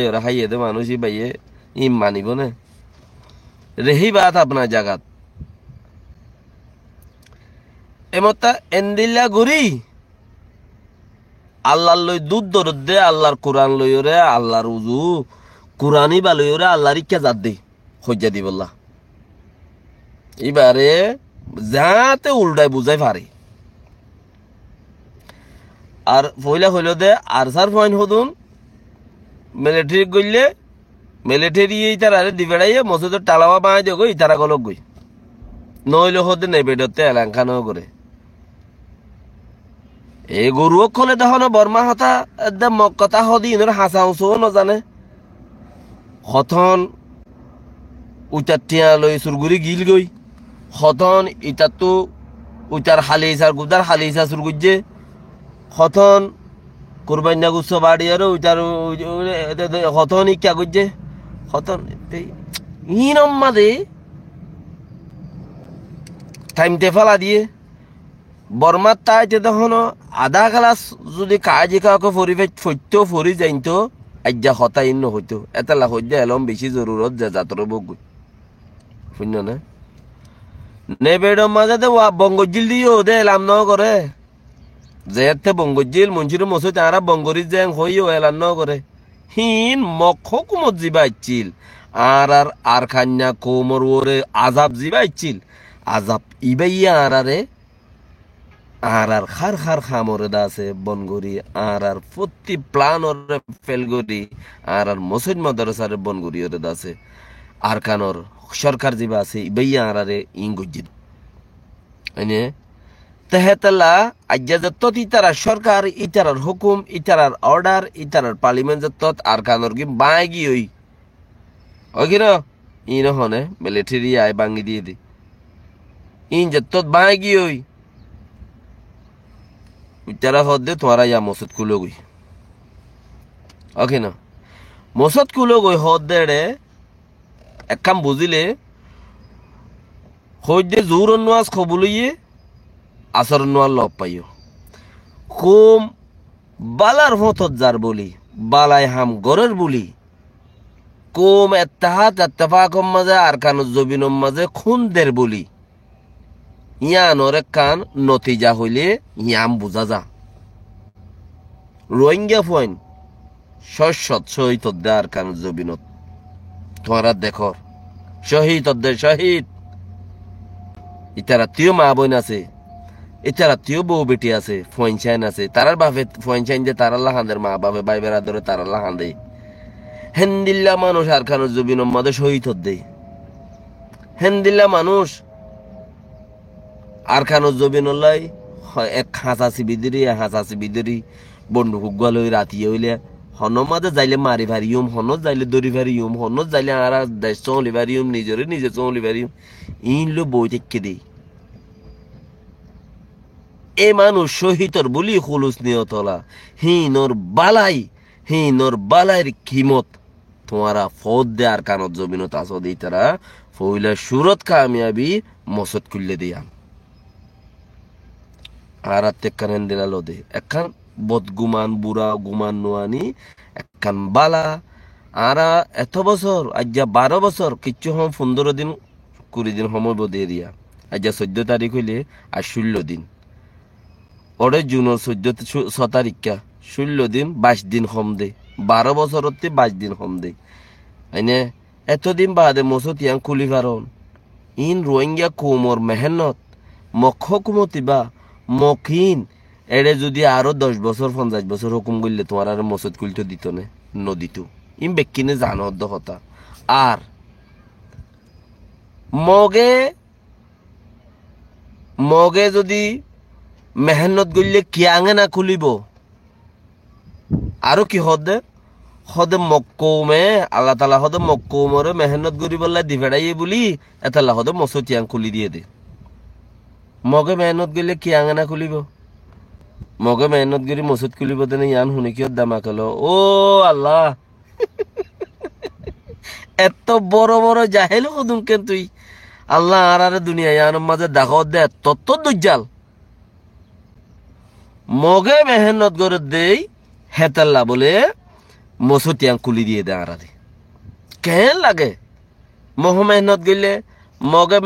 ওরা হাইয়ে দে মানুষই বাইয়ে ইম মানিব না রেহি বাত আপনার জাগাত এমতা এন্দিল্লা ঘুরি আল্লাহর লই দুধ দরদ দে আল্লাহর কোরআন লই ওরে আল্লাহর উজু কোরআনই বা লই ওরে আল্লাহর ইচ্ছা জাত দে হজ্জা দি বললা এবারে যাতে উল্টায় বুঝাই পারে আর পয়লা হইল দে আর সার পয়েন্ট হদুন মিলিটারি গইলে মিলিটারি ইতারা দিবেড়াইয়ে মসজিদের টালাওয়া বাঁধ দিয়ে গই ইতারা গলক গই নইলে হদে নেবেডতে এলাকানো করে এই গরুও খোলে দেখো বর্মা হতা একদম কথা হদি ইনর হাসা উঁচুও নজানে হথন উচার টিয়া লই সুরগুড়ি গিল গই হথন ইটার তো উচার হালি ইসার গুদার হালি ইসা সুরগুজে হথন কুরবান্না গুচ্ছ বাড়ি আর উচার হথন ইকা গুজে হথন ইনম্মা দে টাইমতে ফেলা দিয়ে বর্মার তাইতে তখন আধা ক্লাস যদি কাজে কাউকে ফরিতেও ফরি যাইতো আজ্ঞা হতা ইন্ন হইতো এতলা হইয়া এলম বেশি জরুরত যে যাত্র বগ শূন্য না নেবেডর মাঝে বঙ্গজিল দিও দে এলাম ন করে যে বঙ্গজিল মঞ্জুর মসুদ তারা বঙ্গরি যে হইও এলাম ন করে হিন মখ কুমত জিবা ইচ্ছিল আর খান্যা কোমর ওরে আজাব জিবা ইচ্ছিল আজাব ইবাইয়া আর খার খার খামরে দাসে বনগরি আর প্রতি প্লান ওরে ফেলগরি আর মসজিদ মাদ্রাসার বনগরি ওরে দাসে আর কানর সরকার জিবা আছে ইবাইয়া আরারে ইংগুজিদ এনে তেহেতলা আজ্ঞা যত ইতারা সরকার ইতারার হুকুম ইতারার অর্ডার ইতারার পার্লিমেন্ট যত আর কানর কি বাই গি ওই কি না ইন হনে মিলিটারি আয় বাঙ্গি দিয়ে দি ইন যত বাই গি ওই ইতারা হদে তোমারা ইয়া মসজিদ কুলো গই না মসজিদ কুলো গই হদে রে এক কাম বুঝিলে হইদে জোর নাজ খবুলিয়ে আসর নোয়ার লব পাইও খুম বালার হতত যার বলি বালাই হাম গরের বলি কুম এত্তাহাত এত্তেফাকম মাঝে আর কানুজ জবিনম মাঝে খুনদের বলি ইয়ানোর কান নতিজা হইলে ইয়াম বুঝা যা রোহিঙ্গা ফয়েন শস্যত শহীদ আর কানুজ জবিনত তোমারা দেখো শহীদ শহীদ ইতারা তিও মা বোন আছে ইতারা তিও বউ বেটি আছে ফয়েনচাইন আছে তারার বাপে ফয়েনচাইন যে তারার লাহানদের মা বাপে বাই বেড়া ধরে তারার লাহান দেয় হেন্দিল্লা মানুষ আর খানুজ জবিন মাদে শহীদ দেয় হেন্দিল্লা মানুষ আর খানুজ জবিন এক হাঁচাছি বিদিরি বন্দুক গুয়াল রাতি হইলে হন মাঝে যাইলে মারি ভারিউম হন যাইলে দড়ি ভারিউম হন যাইলে আর দেশ চলি ভারিউম নিজে চলি ভারিউম ইন লো বই থেকে দেই এ মানুষ শহীদর বলি খুলুস নিয়তলা হিনর বালাইর কিমত তোমারা ফদ দে আর কানত জমিনত আস দি তারা ফইলা সুরত কামিয়াবি মসদ খুললে দিয়া আর তেকান দিলালো দে একখান বদগুমান বুড়া গুমান নোয়ানি একখান বালা আর এত বছর আজ্ঞা 12 বছর কিচ্ছু হম 15 দিন 20 দিন সময় বদে দিয়া আজ্ঞা 14 তারিখ হইলে আর 16 দিন ওরে জুনের 6 তারিখা 16 দিন 22 দিন হম দে 12 বছরতে 22 দিন হম দে আইনে এতদিন বাদে মসত ইয়াং খুলি কারণ ইন রোহিঙ্গা কোমর মেহনত মখ হুকুমতিবা মকিন এড়ে যদি আরো 10 বছর 50 বছর হুকুম করলে তোমার আর মসজিদ খুলতে দিত না নদিত ইম বেকিনে জানো কথা আর মগে যদি মেহনত করলে কিয়াঙে না খুলিব আরো কি হদে মক্কৌমে আল্লাহ তালা হদে মক্কৌমরে মেহনত করি বললে দিভেড়াইয়ে বলি এতাল্লা হদে মসজিদ ইয়াং খুলি দিয়ে দে মগে মেহনত করলে কিয়াঙে না খুলিব মগে মেহনত করি মসজিদ খুলিব দেনে ইয়ান শুনি কিয় দামা কল ও আল্লাহ এত বড় বড় জাহেল কদুম কেন তুই আল্লাহ আর দুনিয়া ইয়ানোর মাঝে দেখো দে তত দজ্জাল মগে মেহনত করে দেই হেতাল্লা বলে মসুতিয়াং কুলি দিয়ে দেয় আরারে কেন লাগে মোহ মেহনত গেলে মগে